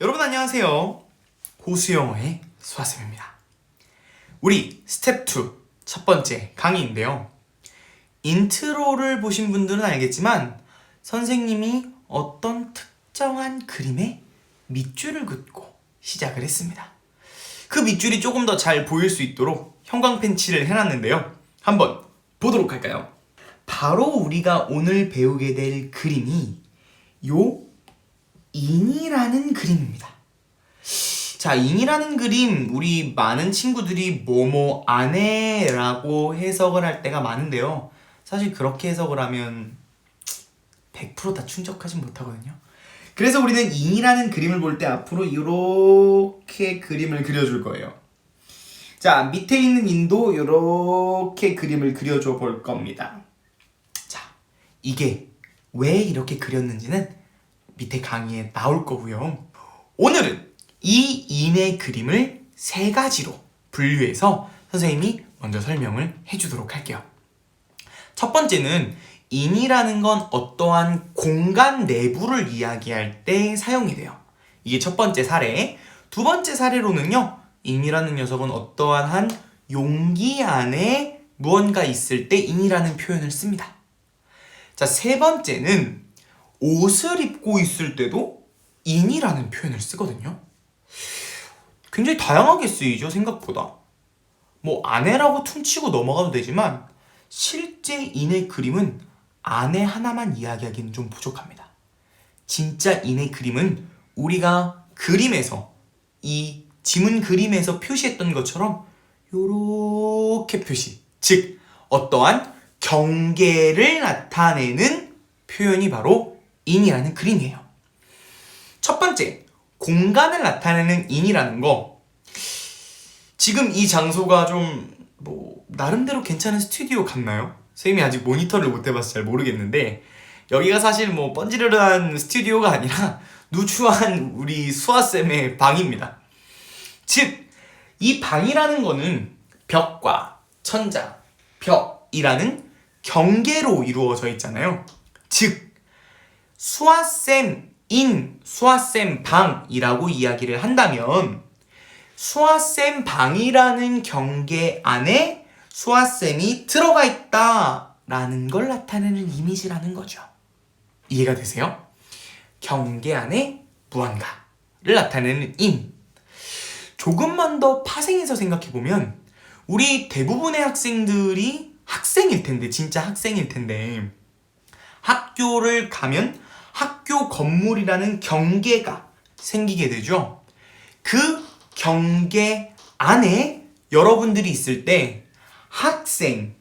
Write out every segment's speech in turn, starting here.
여러분 안녕하세요. 호수영어의 수아쌤입니다. 우리 스텝 2 첫 번째 강의인데요. 인트로를 보신 분들은 알겠지만 선생님이 어떤 특정한 그림에 밑줄을 긋고 시작을 했습니다. 그 밑줄이 조금 더 잘 보일 수 있도록 형광펜 칠을 해놨는데요. 한번 보도록 할까요? 바로 우리가 오늘 배우게 될 그림이 요 인이라는 그림입니다. 자, 인이라는 그림 우리 많은 친구들이 뭐뭐 안해라고 해석을 할 때가 많은데요. 사실 그렇게 해석을 하면 100% 다 충족하진 못하거든요. 그래서 우리는 인이라는 그림을 볼 때 앞으로 이렇게 그림을 그려줄 거예요. 자, 밑에 있는 인도 이렇게 그림을 그려줘 볼 겁니다. 자, 이게 왜 이렇게 그렸는지는 밑에 강의에 나올 거고요. 오늘은 이 인의 그림을 세 가지로 분류해서 선생님이 먼저 설명을 해주도록 할게요. 첫 번째는 인이라는 건 어떠한 공간 내부를 이야기할 때 사용이 돼요. 이게 첫 번째 사례. 두 번째 사례로는요, 인이라는 녀석은 어떠한 한 용기 안에 무언가 있을 때 인이라는 표현을 씁니다. 자, 세 번째는 옷을 입고 있을 때도 인이라는 표현을 쓰거든요. 굉장히 다양하게 쓰이죠, 생각보다. 뭐 안에라고 퉁치고 넘어가도 되지만 실제 인의 그림은 안에 하나만 이야기하기는 좀 부족합니다. 진짜 인의 그림은 우리가 그림에서, 이 지문 그림에서 표시했던 것처럼 요렇게 표시, 즉 어떠한 경계를 나타내는 표현이 바로 인이라는 그림이에요. 첫 번째, 공간을 나타내는 인이라는 거. 지금 이 장소가 좀 나름대로 괜찮은 스튜디오 같나요? 선생님이 아직 모니터를 못 해봐서 잘 모르겠는데 여기가 사실 번지르르한 스튜디오가 아니라 누추한 우리 수아쌤의 방입니다. 즉, 이 방이라는 거는 벽과 천장, 벽이라는 경계로 이루어져 있잖아요. 즉, 수아쌤 인, 수아쌤 방이라고 이야기를 한다면 수아쌤 방이라는 경계 안에 수아쌤이 들어가 있다라는 걸 나타내는 이미지라는 거죠. 이해가 되세요? 경계 안에 무언가를 나타내는 인. 조금만 더 파생해서 생각해보면 우리 대부분의 학생들이 학생일 텐데, 진짜 학생일 텐데 학교를 가면 학교 건물이라는 경계가 생기게 되죠. 그 경계 안에 여러분들이 있을 때 학생인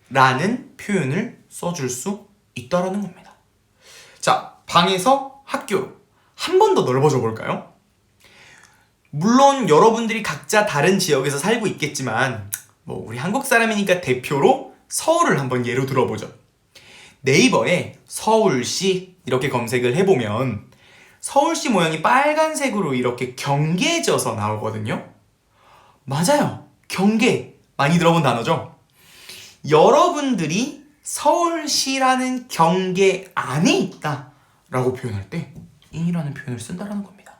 학교라는 표현을 써줄 수 있다라는 겁니다. 자, 방에서 학교로 한 번 더 넓어져 볼까요? 물론 여러분들이 각자 다른 지역에서 살고 있겠지만 우리 한국 사람이니까 대표로 서울을 한번 예로 들어보죠. 네이버에 서울시 이렇게 검색을 해보면 서울시 모양이 빨간색으로 이렇게 경계져서 나오거든요. 맞아요. 경계. 많이 들어본 단어죠? 여러분들이 서울시라는 경계 안에 있다 라고 표현할 때 인이라는 표현을 쓴다는 겁니다.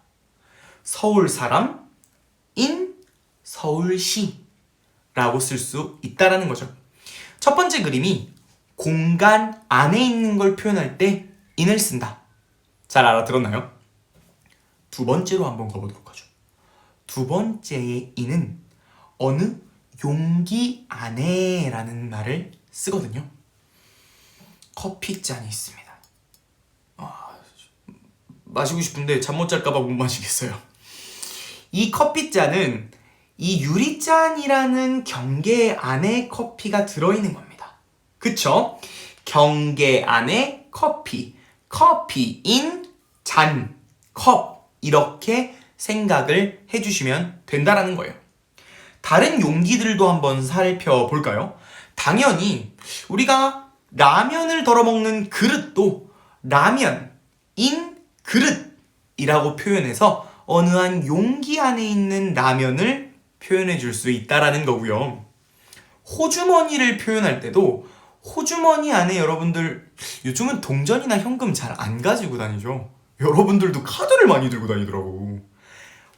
서울 사람 인 서울시 라고 쓸 수 있다는 거죠. 첫 번째 그림이 공간 안에 있는 걸 표현할 때 인을 쓴다. 잘 알아들었나요? 두 번째로 한번 가보도록 하죠. 두 번째의 인은 어느 용기 안에 라는 말을 쓰거든요. 커피잔이 있습니다. 마시고 싶은데 잠 못 잘까봐 못 마시겠어요. 이 커피잔은 이 유리잔이라는 경계 안에 커피가 들어있는 겁니다. 그쵸? 경계 안에 커피, 커피인 잔, 컵 이렇게 생각을 해주시면 된다라는 거예요. 다른 용기들도 한번 살펴볼까요? 당연히 우리가 라면을 덜어먹는 그릇도 라면인 그릇이라고 표현해서 어느 한 용기 안에 있는 라면을 표현해 줄 수 있다라는 거고요. 호주머니를 표현할 때도 호주머니 안에 여러분들 요즘은 동전이나 현금 잘 안 가지고 다니죠. 여러분들도 카드를 많이 들고 다니더라고.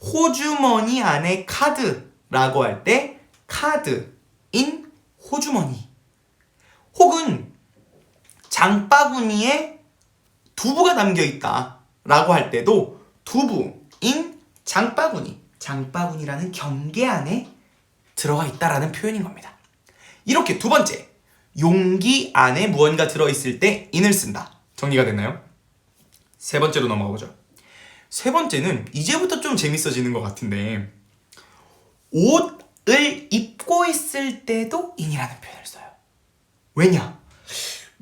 호주머니 안에 카드라고 할 때 카드인 호주머니, 혹은 장바구니에 두부가 담겨있다 라고 할 때도 두부인 장바구니, 장바구니라는 경계 안에 들어가 있다라는 표현인 겁니다. 이렇게 두 번째, 용기 안에 무언가 들어있을 때 in을 쓴다. 정리가 됐나요? 세 번째로 넘어가 보죠. 세 번째는 이제부터 좀 재밌어지는 것 같은데, 옷을 입고 있을 때도 in이라는 표현을 써요. 왜냐?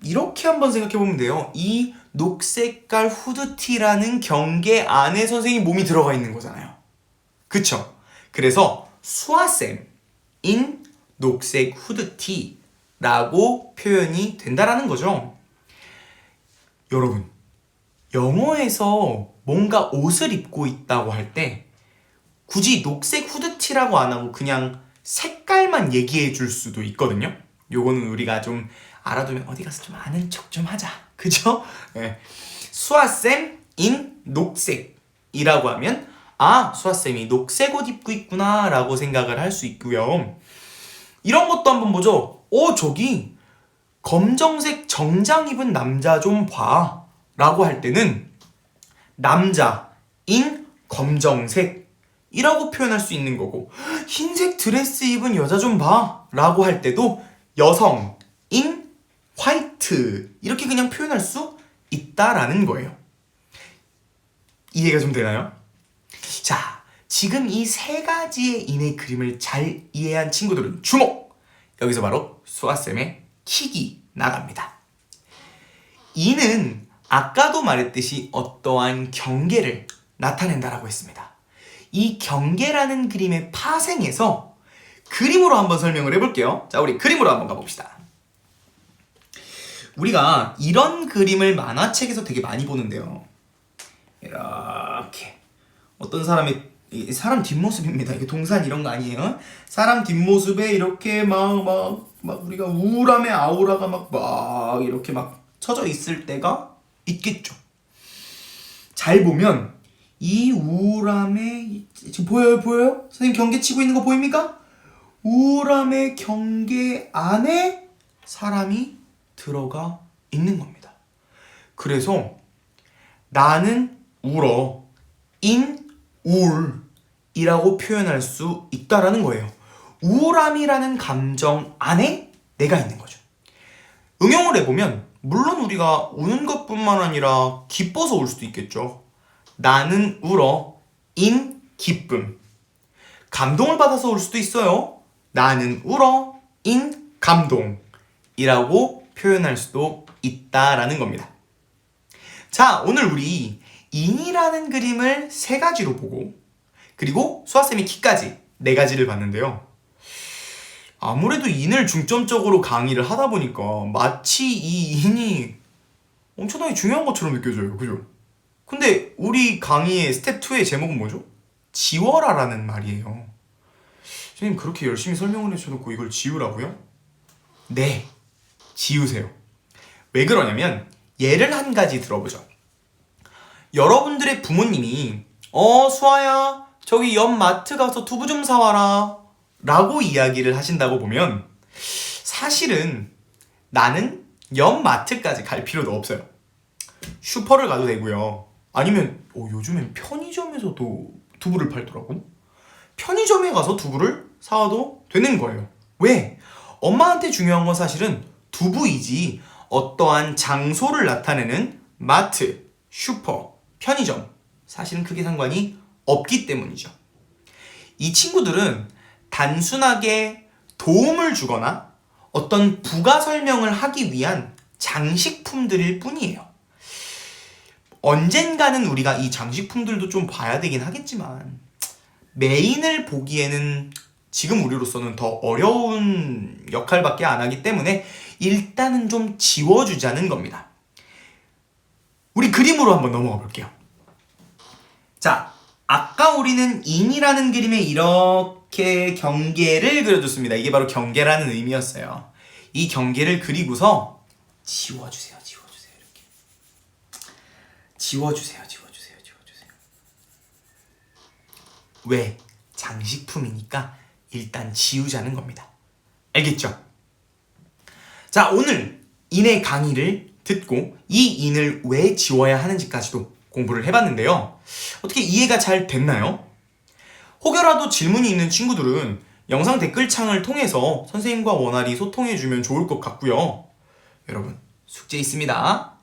이렇게 한번 생각해보면 돼요. 이 녹색깔 후드티라는 경계 안에 선생님 몸이 들어가 있는 거잖아요. 그쵸? 그래서 수아쌤인 녹색 후드티라고 표현이 된다라는 거죠. 여러분, 영어에서 뭔가 옷을 입고 있다고 할 때 굳이 녹색 후드티라고 안 하고 그냥 색깔만 얘기해 줄 수도 있거든요. 요거는 우리가 좀 알아두면 어디 가서 좀 아는 척 좀 하자. 그죠? 네. 수아쌤인 녹색이라고 하면 아, 수아쌤이 녹색 옷 입고 있구나 라고 생각을 할 수 있고요. 이런 것도 한번 보죠. 저기 검정색 정장 입은 남자 좀 봐 라고 할 때는 남자인 검정색이라고 표현할 수 있는 거고, 흰색 드레스 입은 여자 좀 봐 라고 할 때도 여성인 화이트 이렇게 그냥 표현할 수 있다라는 거예요. 이해가 좀 되나요? 자, 지금 이 세 가지의 인의 그림을 잘 이해한 친구들은 주목! 여기서 바로 수아쌤의 킥이 나갑니다. 인은 아까도 말했듯이 어떠한 경계를 나타낸다라고 했습니다. 이 경계라는 그림의 파생에서 그림으로 한번 설명을 해볼게요. 자, 우리 그림으로 한번 가봅시다. 우리가 이런 그림을 만화책에서 되게 많이 보는데요. 이렇게 어떤 사람 뒷모습입니다. 이게 동산 이런 거 아니에요. 사람 뒷모습에 이렇게 막 우리가 우울함의 아우라가 막 이렇게 막 쳐져 있을 때가 있겠죠. 잘 보면 이 우울함에 지금 보여요? 선생님 경계 치고 있는 거 보입니까? 우울함의 경계 안에 사람이 들어가 있는 겁니다. 그래서 나는 울어 인 우울이라고 표현할 수 있다라는 거예요. 우울함이라는 감정 안에 내가 있는 거죠. 응용을 해보면 물론 우리가 우는 것뿐만 아니라 기뻐서 울 수도 있겠죠. 나는 울어 인 기쁨. 감동을 받아서 울 수도 있어요. 나는 울어 인 감동이라고 표현할 수도 있다라는 겁니다. 자, 오늘 우리 인이라는 그림을 세 가지로 보고, 그리고 수아쌤이 키까지 네 가지를 봤는데요. 아무래도 인을 중점적으로 강의를 하다 보니까 마치 이 인이 엄청나게 중요한 것처럼 느껴져요. 그죠? 근데 우리 강의의 스텝 2의 제목은 뭐죠? 지워라라는 말이에요. 선생님 그렇게 열심히 설명을 해주셔놓고 이걸 지우라고요? 네, 지우세요. 왜 그러냐면 예를 한 가지 들어보죠. 여러분들의 부모님이 수아야 저기 옆 마트 가서 두부 좀 사와라 라고 이야기를 하신다고 보면 사실은 나는 옆 마트까지 갈 필요도 없어요. 슈퍼를 가도 되고요. 아니면 요즘엔 편의점에서도 두부를 팔더라고. 편의점에 가서 두부를 사와도 되는 거예요. 왜? 엄마한테 중요한 건 사실은 두부이지 어떠한 장소를 나타내는 마트, 슈퍼, 편의점 사실은 크게 상관이 없기 때문이죠. 이 친구들은 단순하게 도움을 주거나 어떤 부가 설명을 하기 위한 장식품들일 뿐이에요. 언젠가는 우리가 이 장식품들도 좀 봐야 되긴 하겠지만 메인을 보기에는 지금 우리로서는 더 어려운 역할밖에 안 하기 때문에 일단은 좀 지워주자는 겁니다. 우리 그림으로 한번 넘어가 볼게요. 자, 아까 우리는 인이라는 그림에 이렇게 경계를 그려줬습니다. 이게 바로 경계라는 의미였어요. 이 경계를 그리고서 지워주세요. 이렇게. 지워주세요. 왜? 장식품이니까 일단 지우자는 겁니다. 알겠죠? 자, 오늘 인의 강의를 듣고 이 인을 왜 지워야 하는지까지도 공부를 해봤는데요. 어떻게 이해가 잘 됐나요? 혹여라도 질문이 있는 친구들은 영상 댓글창을 통해서 선생님과 원활히 소통해주면 좋을 것 같고요. 여러분, 숙제 있습니다.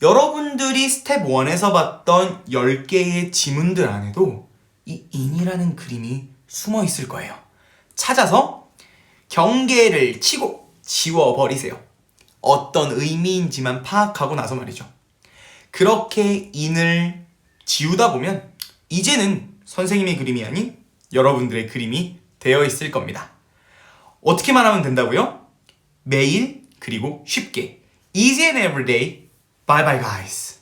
여러분들이 스텝 1에서 봤던 10개의 지문들 안에도 이 인이라는 그림이 숨어 있을 거예요. 찾아서 경계를 치고 지워버리세요. 어떤 의미인지만 파악하고 나서 말이죠. 그렇게 인을 지우다 보면 이제는 선생님의 그림이 아닌 여러분들의 그림이 되어 있을 겁니다. 어떻게만 하면 된다고요? 매일 그리고 쉽게. Easy and everyday. Bye bye guys.